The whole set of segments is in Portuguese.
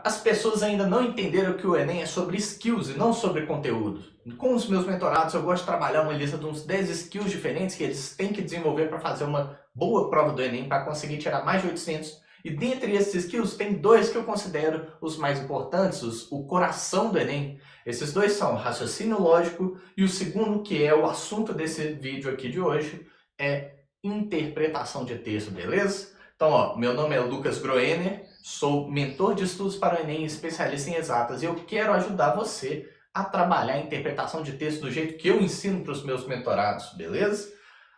As pessoas ainda não entenderam que o Enem é sobre skills e não sobre conteúdo. Com os meus mentorados, eu gosto de trabalhar uma lista de uns 10 skills diferentes que eles têm que desenvolver para fazer uma boa prova do Enem, para conseguir tirar mais de 800. E dentre esses skills, tem dois que eu considero os mais importantes, o coração do Enem. Esses dois são raciocínio lógico e o segundo, que é o assunto desse vídeo aqui de hoje, é interpretação de texto, beleza? Então, ó, meu nome é Lucas Groener, sou mentor de estudos para o Enem, especialista em exatas, e eu quero ajudar você a trabalhar a interpretação de texto do jeito que eu ensino para os meus mentorados, beleza?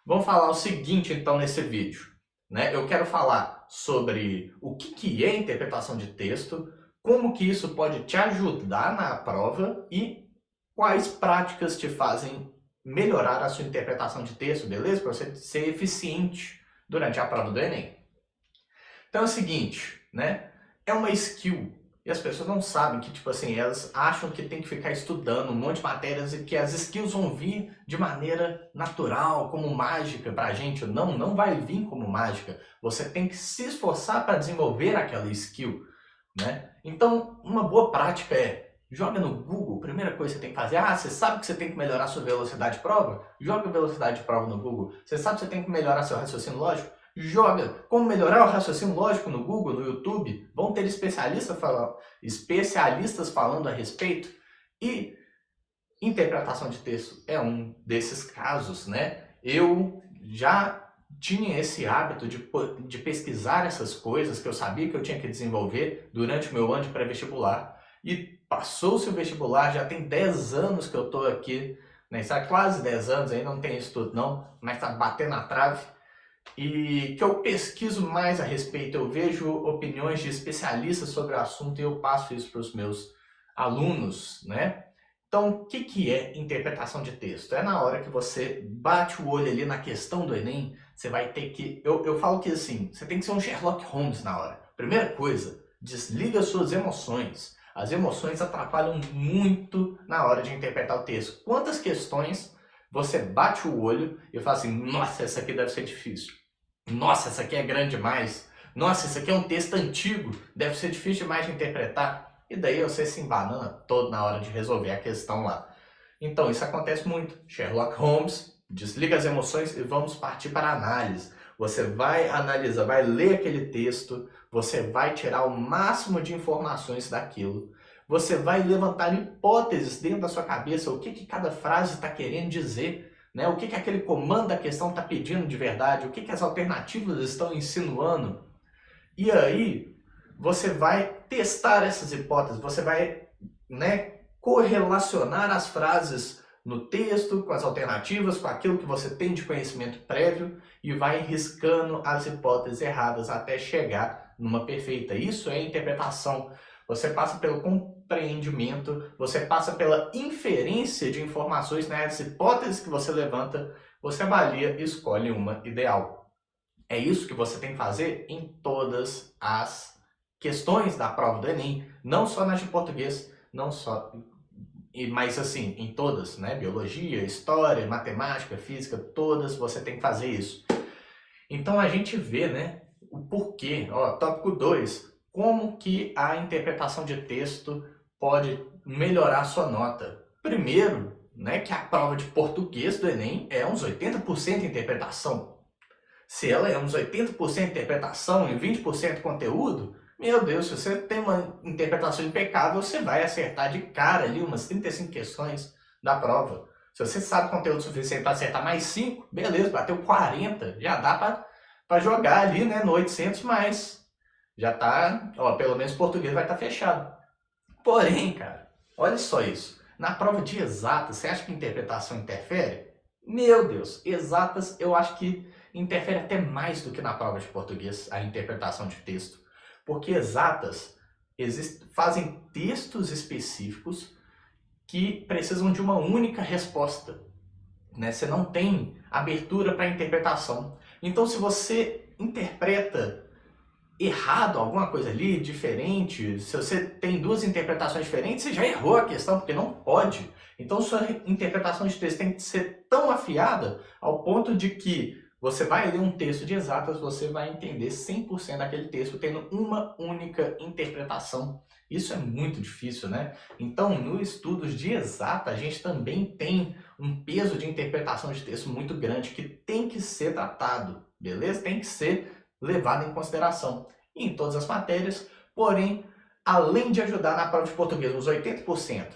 Vamos falar o seguinte, então, nesse vídeo, né? Eu quero falar sobre o que é interpretação de texto, como que isso pode te ajudar na prova e quais práticas te fazem melhorar a sua interpretação de texto, beleza? Para você ser eficiente durante a prova do Enem. Então é o seguinte, né? É uma skill. E as pessoas não sabem que, tipo assim, elas acham que tem que ficar estudando um monte de matérias e que as skills vão vir de maneira natural, como mágica pra gente. Não, não vai vir como mágica. Você tem que se esforçar para desenvolver aquela skill, né? Então, uma boa prática é joga no Google, primeira coisa que você tem que fazer. Ah, você sabe que você tem que melhorar sua velocidade de prova? Joga a velocidade de prova no Google. Você sabe que você tem que melhorar seu raciocínio lógico? Joga como melhorar o raciocínio lógico no Google, no YouTube. Vão ter especialistas falando a respeito. E interpretação de texto é um desses casos, né? Eu já tinha esse hábito de pesquisar essas coisas que eu sabia que eu tinha que desenvolver durante o meu ano de pré-vestibular. E passou-se o vestibular, já tem 10 anos que eu estou aqui, né? Está quase 10 anos, ainda não tem isso tudo não, mas está batendo na trave. E que eu pesquiso mais a respeito, eu vejo opiniões de especialistas sobre o assunto e eu passo isso para os meus alunos, né? Então, o que é interpretação de texto? É na hora que você bate o olho ali na questão do Enem, você vai ter que... Eu falo que assim, você tem que ser um Sherlock Holmes na hora. Primeira coisa, desliga suas emoções. As emoções atrapalham muito na hora de interpretar o texto. Quantas questões você bate o olho e fala assim, nossa, essa aqui deve ser difícil. Nossa, essa aqui é grande demais. Nossa, isso aqui é um texto antigo, deve ser difícil demais de interpretar. E daí você se embanana todo na hora de resolver a questão lá. Então, isso acontece muito. Sherlock Holmes, desliga as emoções e vamos partir para a análise. Você vai analisar, vai ler aquele texto, você vai tirar o máximo de informações daquilo. Você vai levantar hipóteses dentro da sua cabeça, o que cada frase está querendo dizer, né? O que aquele comando da questão está pedindo de verdade, o que as alternativas estão insinuando. E aí, você vai testar essas hipóteses, você vai, né, correlacionar as frases no texto, com as alternativas, com aquilo que você tem de conhecimento prévio e vai riscando as hipóteses erradas até chegar numa perfeita. Isso é interpretação. Você passa pelo compreendimento, você passa pela inferência de informações, né, as hipóteses que você levanta, você avalia e escolhe uma ideal. É isso que você tem que fazer em todas as questões da prova do Enem, não só nas de português, não só, mas assim, em todas, né? Biologia, história, matemática, física, todas você tem que fazer isso. Então a gente vê, né, o porquê. Ó, tópico 2, como que a interpretação de texto pode melhorar a sua nota. Primeiro, né, que a prova de português do Enem é uns 80% interpretação. Se ela é uns 80% interpretação e 20% conteúdo, meu Deus, se você tem uma interpretação impecável, você vai acertar de cara ali umas 35 questões da prova. Se você sabe conteúdo suficiente para acertar mais 5, beleza, bateu 40, já dá para jogar ali, né, no 800 mais. Já tá, ó, pelo menos português vai estar fechado. Porém, cara, olha só isso. Na prova de exatas, você acha que interpretação interfere? Meu Deus, exatas eu acho que interfere até mais do que na prova de português, a interpretação de texto. Porque exatas fazem textos específicos que precisam de uma única resposta, né? Você não tem abertura para interpretação. Então, se você interpreta errado alguma coisa ali, diferente, se você tem duas interpretações diferentes, você já errou a questão, porque não pode. Então, sua interpretação de texto tem que ser tão afiada ao ponto de que Você vai ler um texto de exatas, você vai entender 100% daquele texto tendo uma única interpretação. Isso é muito difícil, né? Então, no estudos de exata, a gente também tem um peso de interpretação de texto muito grande que tem que ser tratado, beleza? Tem que ser levado em consideração em todas as matérias, porém, além de ajudar na prova de português uns 80%,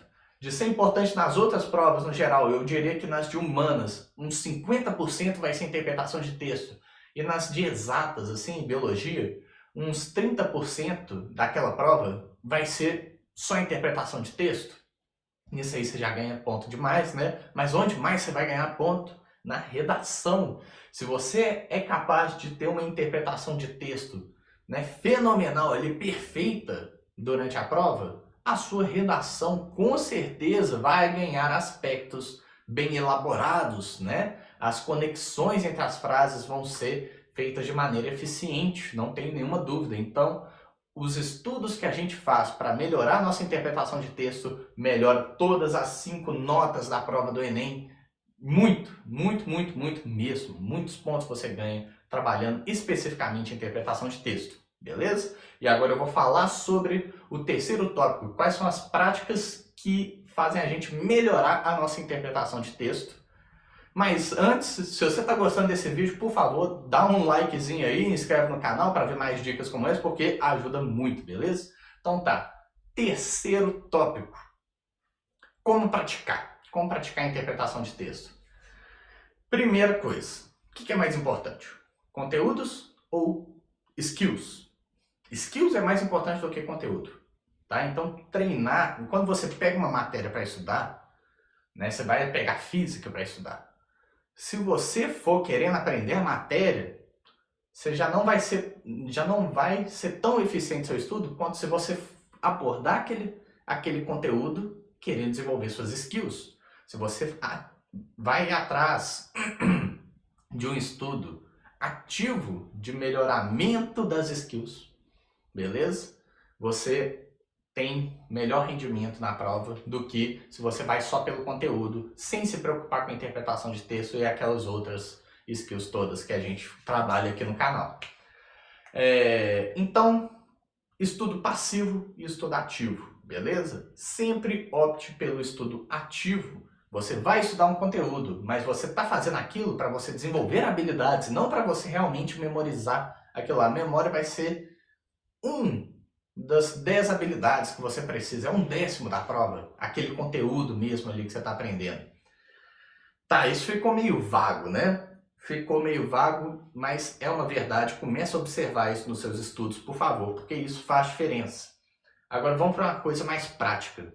de ser importante nas outras provas no geral, eu diria que nas de humanas, uns 50% vai ser interpretação de texto, e nas de exatas, assim, biologia, uns 30% daquela prova vai ser só interpretação de texto. Nisso aí você já ganha ponto demais, né? Mas onde mais você vai ganhar ponto? Na redação. Se você é capaz de ter uma interpretação de texto, né, fenomenal ali, perfeita durante a prova, a sua redação com certeza vai ganhar aspectos bem elaborados, né? As conexões entre as frases vão ser feitas de maneira eficiente, não tem nenhuma dúvida. Então, os estudos que a gente faz para melhorar nossa interpretação de texto melhora todas as 5 notas da prova do Enem. Muito, muito, muito, muito mesmo. Muitos pontos você ganha trabalhando especificamente em interpretação de texto, beleza? E agora eu vou falar sobre o terceiro tópico. Quais são as práticas que fazem a gente melhorar a nossa interpretação de texto. Mas antes, se você está gostando desse vídeo, por favor, dá um likezinho aí, inscreve no canal para ver mais dicas como essa, porque ajuda muito, beleza? Então tá, terceiro tópico. Como praticar? Como praticar a interpretação de texto? Primeira coisa, o que é mais importante? Conteúdos ou skills? Skills é mais importante do que conteúdo, tá? Então treinar, quando você pega uma matéria para estudar, né, você vai pegar física para estudar. Se você for querendo aprender a matéria, você já não vai ser tão eficiente no seu estudo quanto se você abordar aquele conteúdo querendo desenvolver suas skills. Se você vai atrás de um estudo ativo de melhoramento das skills, beleza? Você tem melhor rendimento na prova do que se você vai só pelo conteúdo, sem se preocupar com a interpretação de texto e aquelas outras skills todas que a gente trabalha aqui no canal. Então, estudo passivo e estudo ativo, beleza? Sempre opte pelo estudo ativo. Você vai estudar um conteúdo, mas você está fazendo aquilo para você desenvolver habilidades, não para você realmente memorizar aquilo lá. A memória vai ser das 10 habilidades que você precisa, é 1/10 da prova, aquele conteúdo mesmo ali que você está aprendendo. Tá, isso ficou meio vago, né? Ficou meio vago, mas é uma verdade. Comece a observar isso nos seus estudos, por favor, porque isso faz diferença. Agora vamos para uma coisa mais prática.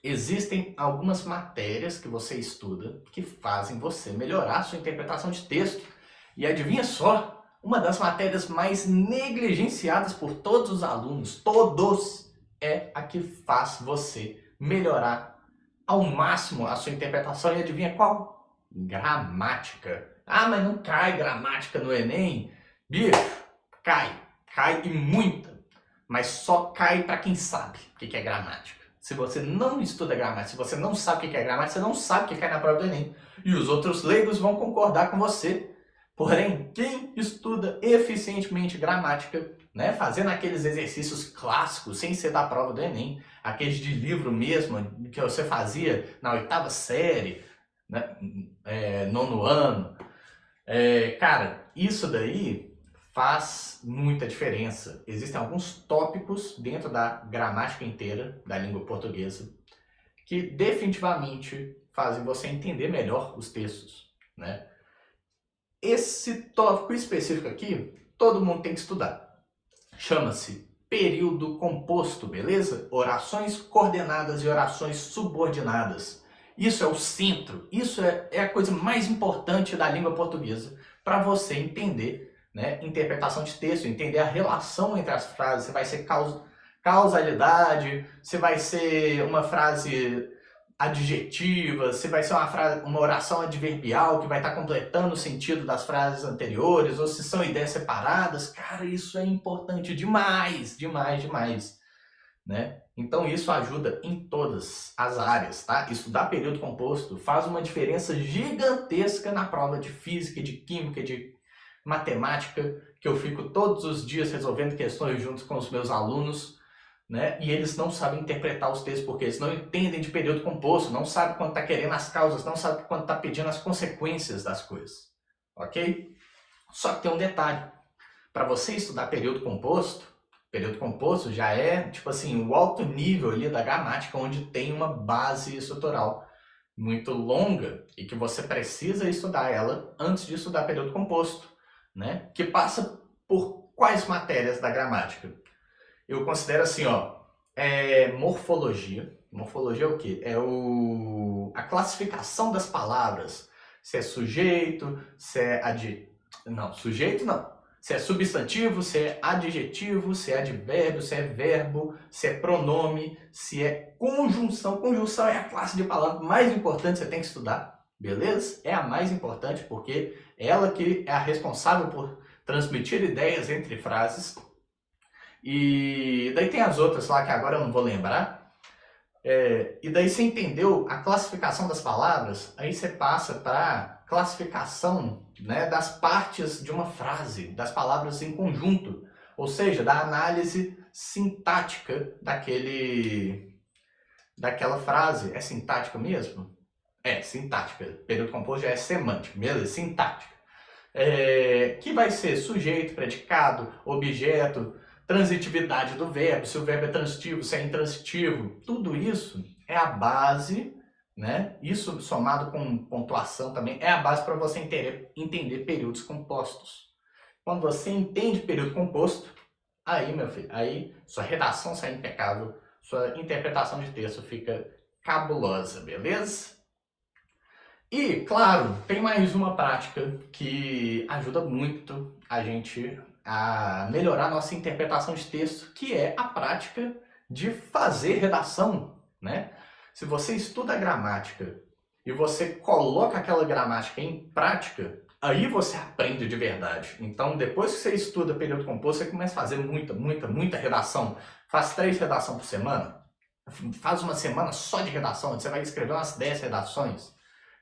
Existem algumas matérias que você estuda que fazem você melhorar a sua interpretação de texto. E adivinha só? Uma das matérias mais negligenciadas por todos os alunos, todos, é a que faz você melhorar ao máximo a sua interpretação. E adivinha qual? Gramática. Ah, mas não cai gramática no Enem? Bicho, cai e muita. Mas só cai para quem sabe o que é gramática. Se você não estuda gramática, se você não sabe o que é gramática, você não sabe o que cai na prova do Enem. E os outros leigos vão concordar com você. Porém, quem estuda eficientemente gramática, né, fazendo aqueles exercícios clássicos, sem ser da prova do Enem, aqueles de livro mesmo, que você fazia na 8ª série, né, 9º ano, cara, isso daí faz muita diferença. Existem alguns tópicos dentro da gramática inteira da língua portuguesa que definitivamente fazem você entender melhor os textos, né? Esse tópico específico aqui, todo mundo tem que estudar. Chama-se período composto, beleza? Orações coordenadas e orações subordinadas. Isso é o centro, isso é a coisa mais importante da língua portuguesa para você entender, né, interpretação de texto, entender a relação entre as frases. Você vai ser causalidade, você vai ser uma frase adjetiva, se vai ser uma oração adverbial que vai estar completando o sentido das frases anteriores, ou se são ideias separadas. Cara, isso é importante demais, demais, demais, né? Então isso ajuda em todas as áreas, tá? Estudar período composto faz uma diferença gigantesca na prova de física, de química, de matemática, que eu fico todos os dias resolvendo questões juntos com os meus alunos, né? E eles não sabem interpretar os textos porque eles não entendem de período composto, não sabem quando está querendo as causas, não sabem quando está pedindo as consequências das coisas, ok? Só que tem um detalhe, para você estudar período composto já é, tipo assim, o alto nível ali da gramática, onde tem uma base estrutural muito longa e que você precisa estudar ela antes de estudar período composto, né? Que passa por quais matérias da gramática? Eu considero assim, ó, morfologia. Morfologia é o quê? A classificação das palavras. Se é sujeito, se é não, sujeito não. Se é substantivo, se é adjetivo, se é advérbio, se é verbo, se é pronome, se é conjunção. Conjunção é a classe de palavras mais importante que você tem que estudar, beleza? É a mais importante porque é ela que é a responsável por transmitir ideias entre frases. E daí tem as outras lá que agora eu não vou lembrar. E daí você entendeu a classificação das palavras, aí você passa para classificação, né, das partes de uma frase, das palavras em conjunto, ou seja, da análise sintática daquela frase. É sintática mesmo? É, sintática. Período composto já é semântica, beleza? Sintática. Que vai ser sujeito, predicado, objeto, transitividade do verbo, se o verbo é transitivo, se é intransitivo, tudo isso é a base, né? Isso somado com pontuação também é a base para você entender períodos compostos. Quando você entende período composto, aí, meu filho, aí sua redação sai impecável, sua interpretação de texto fica cabulosa, beleza? E, claro, tem mais uma prática que ajuda muito a gente a melhorar nossa interpretação de texto, que é a prática de fazer redação, né? Se você estuda a gramática e você coloca aquela gramática em prática, aí você aprende de verdade. Então, depois que você estuda período composto, você começa a fazer muita redação. Faz 3 redações por semana. Faz uma semana só de redação, onde você vai escrever umas 10 redações.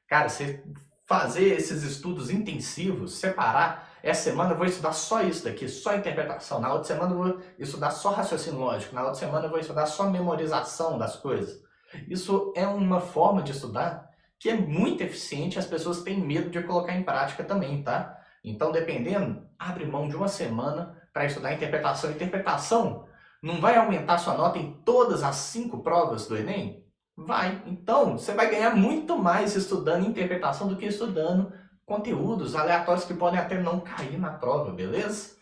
Cara, você fazer esses estudos intensivos, separar, essa semana eu vou estudar só isso daqui, só interpretação, na outra semana eu vou estudar só raciocínio lógico, na outra semana eu vou estudar só memorização das coisas. Isso é uma forma de estudar que é muito eficiente, as pessoas têm medo de colocar em prática também, tá? Então, dependendo, abre mão de uma semana para estudar interpretação. Interpretação não vai aumentar sua nota em todas as 5 provas do Enem? Vai. Então, você vai ganhar muito mais estudando interpretação do que estudando conteúdos aleatórios que podem até não cair na prova, beleza?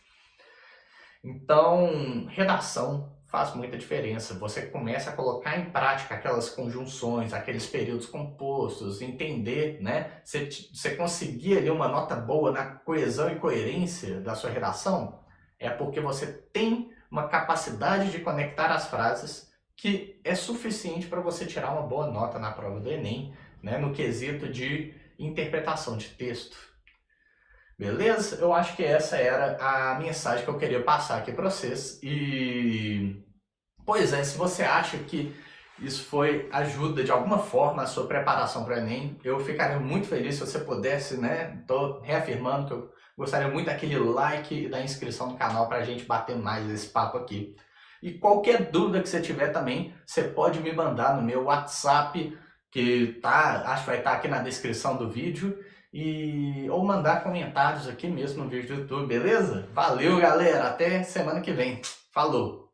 Então, redação faz muita diferença. Você começa a colocar em prática aquelas conjunções, aqueles períodos compostos, entender, né? Você conseguir ali uma nota boa na coesão e coerência da sua redação, é porque você tem uma capacidade de conectar as frases que é suficiente para você tirar uma boa nota na prova do Enem, né, no quesito de interpretação de texto. Beleza? Eu acho que essa era a mensagem que eu queria passar aqui para vocês. E, pois é, se você acha que isso ajuda de alguma forma a sua preparação para o Enem, eu ficaria muito feliz se você pudesse, né? Estou reafirmando que eu gostaria muito daquele like e da inscrição no canal para a gente bater mais esse papo aqui. E qualquer dúvida que você tiver também, você pode me mandar no meu WhatsApp, que acho que vai estar aqui na descrição do vídeo, ou mandar comentários aqui mesmo no vídeo do YouTube, beleza? Valeu, galera! Até semana que vem. Falou!